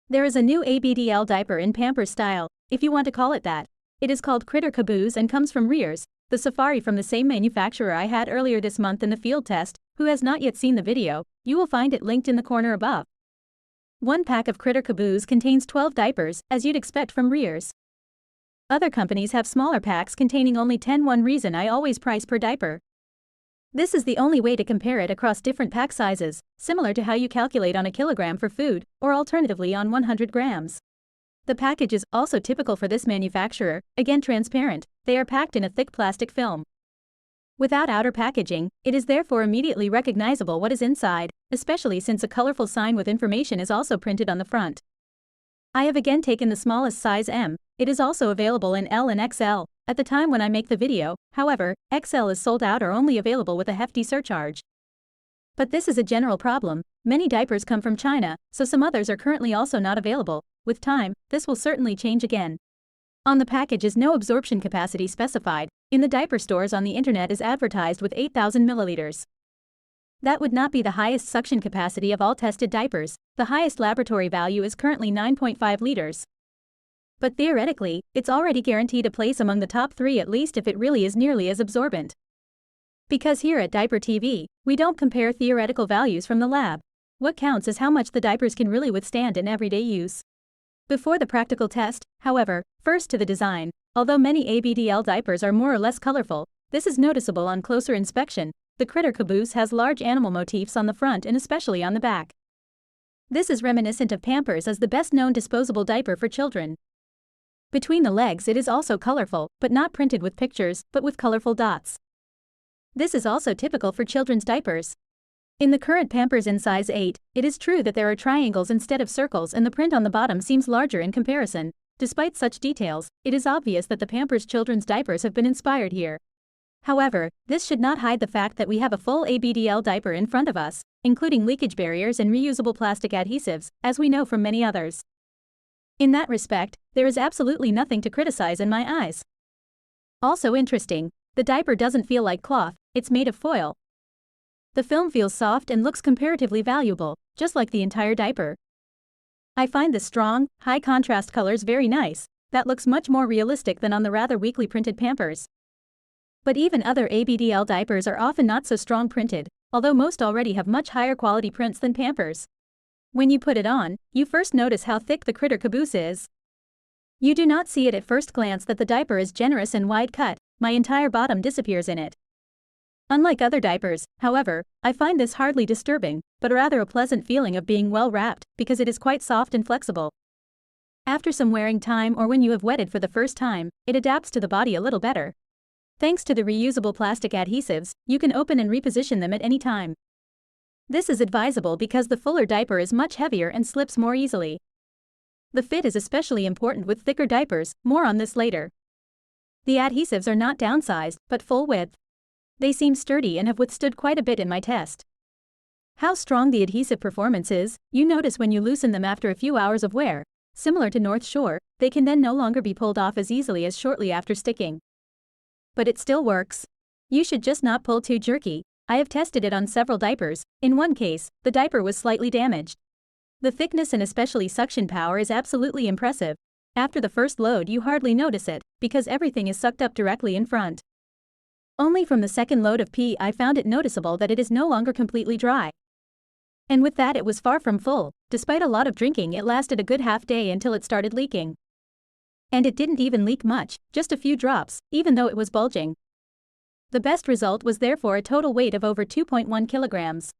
There is a new ABDL diaper in Pampers style, if you want to call it that. It is called Critter Caboose and comes from Rearz, the safari from the same manufacturer I had earlier this month in the field test. Who has not yet seen the video, you will find it linked in the corner above. One pack of Critter Caboose contains 12 diapers, as you'd expect from Rearz. Other companies have smaller packs containing only 10. One reason I always price per diaper. This is the only way to compare it across different pack sizes, similar to how you calculate on a kilogram for food, or alternatively on 100 grams. The package is also typical for this manufacturer, again transparent. They are packed in a thick plastic film. Without outer packaging, it is therefore immediately recognizable what is inside, especially since a colorful sign with information is also printed on the front. I have again taken the smallest size M. It is also available in L and XL. At the time when I make the video, however, XL is sold out or only available with a hefty surcharge. But this is a general problem. Many diapers come from China, so some others are currently also not available. With time, this will certainly change again. On the package is no absorption capacity specified. In the diaper stores on the internet is advertised with 8,000 milliliters. That would not be the highest suction capacity of all tested diapers. The highest laboratory value is currently 9.5 liters. But theoretically, it's already guaranteed a place among the top 3 at least if it really is nearly as absorbent. Because here at Diaper TV, we don't compare theoretical values from the lab. What counts is how much the diapers can really withstand in everyday use. Before the practical test, however, first to the design. Although many ABDL diapers are more or less colorful, this is noticeable on closer inspection. The Critter Caboose has large animal motifs on the front and especially on the back. This is reminiscent of Pampers as the best-known disposable diaper for children. Between the legs it is also colorful, but not printed with pictures, but with colorful dots. This is also typical for children's diapers. In the current Pampers in size 8, it is true that there are triangles instead of circles and the print on the bottom seems larger in comparison. Despite such details, it is obvious that the Pampers children's diapers have been inspired here. However, this should not hide the fact that we have a full ABDL diaper in front of us, including leakage barriers and reusable plastic adhesives, as we know from many others. In that respect, there is absolutely nothing to criticize in my eyes. Also interesting, the diaper doesn't feel like cloth, it's made of foil. The film feels soft and looks comparatively valuable, just like the entire diaper. I find the strong, high-contrast colors very nice. That looks much more realistic than on the rather weakly printed Pampers. But even other ABDL diapers are often not so strong printed, although most already have much higher quality prints than Pampers. When you put it on, you first notice how thick the Critter Caboose is. You do not see it at first glance that the diaper is generous and wide cut. My entire bottom disappears in it. Unlike other diapers, however, I find this hardly disturbing, but rather a pleasant feeling of being well wrapped, because it is quite soft and flexible. After some wearing time or when you have wetted for the first time, it adapts to the body a little better. Thanks to the reusable plastic adhesives, you can open and reposition them at any time. This is advisable because the fuller diaper is much heavier and slips more easily. The fit is especially important with thicker diapers, more on this later. The adhesives are not downsized, but full width. They seem sturdy and have withstood quite a bit in my test. How strong the adhesive performance is, you notice when you loosen them after a few hours of wear. Similar to North Shore, they can then no longer be pulled off as easily as shortly after sticking. But it still works. You should just not pull too jerky. I have tested it on several diapers. In one case, the diaper was slightly damaged. The thickness and especially suction power is absolutely impressive. After the first load you hardly notice it, because everything is sucked up directly in front. Only from the second load of pee I found it noticeable that it is no longer completely dry. And with that it was far from full. Despite a lot of drinking it lasted a good half day until it started leaking. And it didn't even leak much, just a few drops, even though it was bulging. The best result was therefore a total weight of over 2.1 kilograms.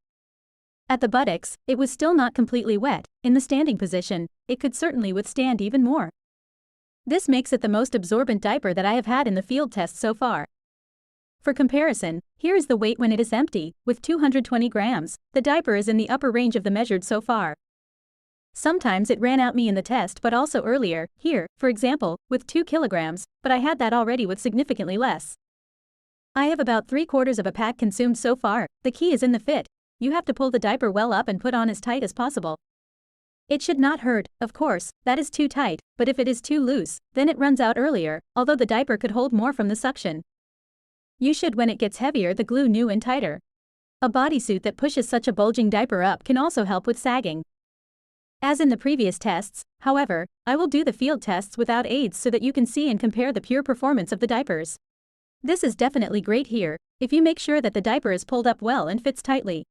At the buttocks, it was still not completely wet. In the standing position, it could certainly withstand even more. This makes it the most absorbent diaper that I have had in the field test so far. For comparison, here is the weight when it is empty, with 220 grams. The diaper is in the upper range of the measured so far. Sometimes it ran out me in the test but also earlier, here, for example, with 2 kilograms, but I had that already with significantly less. I have about 3/4 of a pack consumed so far. The key is in the fit. You have to pull the diaper well up and put on as tight as possible. It should not hurt, of course, that is too tight, but if it is too loose, then it runs out earlier, although the diaper could hold more from the suction. You should when it gets heavier the glue new and tighter. A bodysuit that pushes such a bulging diaper up can also help with sagging. As in the previous tests, however, I will do the field tests without aids so that you can see and compare the pure performance of the diapers. This is definitely great here, if you make sure that the diaper is pulled up well and fits tightly.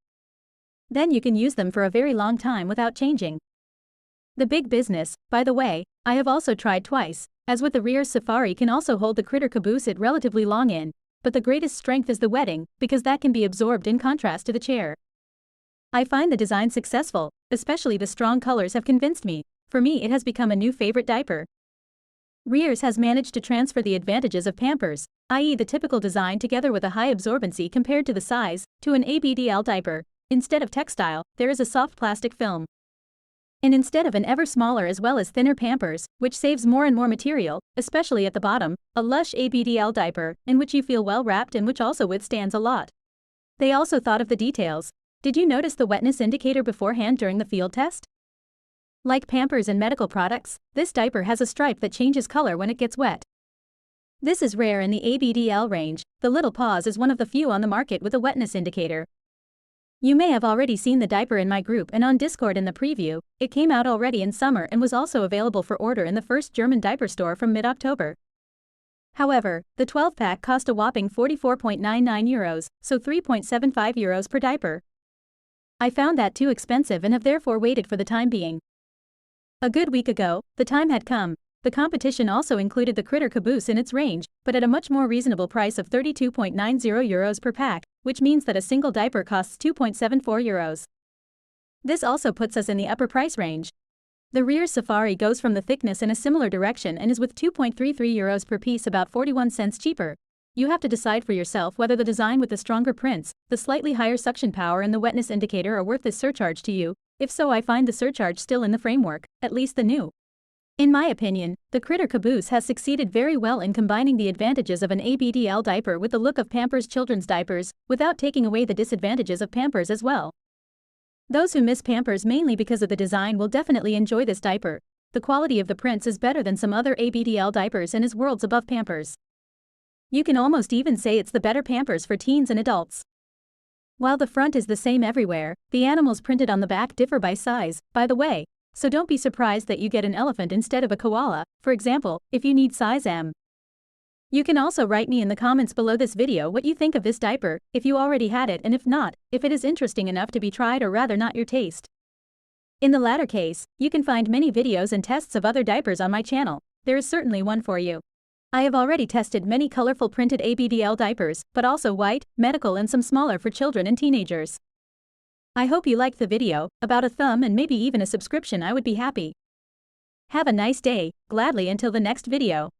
Then you can use them for a very long time without changing. The big business, by the way, I have also tried twice, as with the Rearz Safari can also hold the Critter Caboose it relatively long in, but the greatest strength is the wetting, because that can be absorbed in contrast to the chair. I find the design successful, especially the strong colors have convinced me. For me it has become a new favorite diaper. Rearz has managed to transfer the advantages of Pampers, i.e. the typical design together with a high absorbency compared to the size, to an ABDL diaper. Instead of textile, there is a soft plastic film. And instead of an ever smaller as well as thinner Pampers, which saves more and more material, especially at the bottom, a lush ABDL diaper, in which you feel well wrapped and which also withstands a lot. They also thought of the details. Did you notice the wetness indicator beforehand during the field test? Like Pampers and medical products, this diaper has a stripe that changes color when it gets wet. This is rare in the ABDL range. The Little Paws is one of the few on the market with a wetness indicator. You may have already seen the diaper in my group and on Discord in the preview. It came out already in summer and was also available for order in the first German diaper store from mid-October. However, the 12-pack cost a whopping €44.99, so €3.75 per diaper. I found that too expensive and have therefore waited for the time being. A good week ago, the time had come. The competition also included the Critter Caboose in its range, but at a much more reasonable price of €32.90 per pack, which means that a single diaper costs €2.74. This also puts us in the upper price range. The Rearz Safari goes from the thickness in a similar direction and is with €2.33 per piece, about 41 cents cheaper. You have to decide for yourself whether the design with the stronger prints, the slightly higher suction power and the wetness indicator are worth this surcharge to you. If so, I find the surcharge still in the framework, at least the new. In my opinion, the Critter Caboose has succeeded very well in combining the advantages of an ABDL diaper with the look of Pampers children's diapers, without taking away the disadvantages of Pampers as well. Those who miss Pampers mainly because of the design will definitely enjoy this diaper. The quality of the prints is better than some other ABDL diapers and is worlds above Pampers. You can almost even say it's the better Pampers for teens and adults. While the front is the same everywhere, the animals printed on the back differ by size, by the way, so don't be surprised that you get an elephant instead of a koala, for example, if you need size M. You can also write me in the comments below this video what you think of this diaper, if you already had it, and if not, if it is interesting enough to be tried or rather not your taste. In the latter case, you can find many videos and tests of other diapers on my channel. There is certainly one for you. I have already tested many colorful printed ABDL diapers, but also white, medical and some smaller for children and teenagers. I hope you liked the video. About a thumb and maybe even a subscription I would be happy. Have a nice day, gladly until the next video.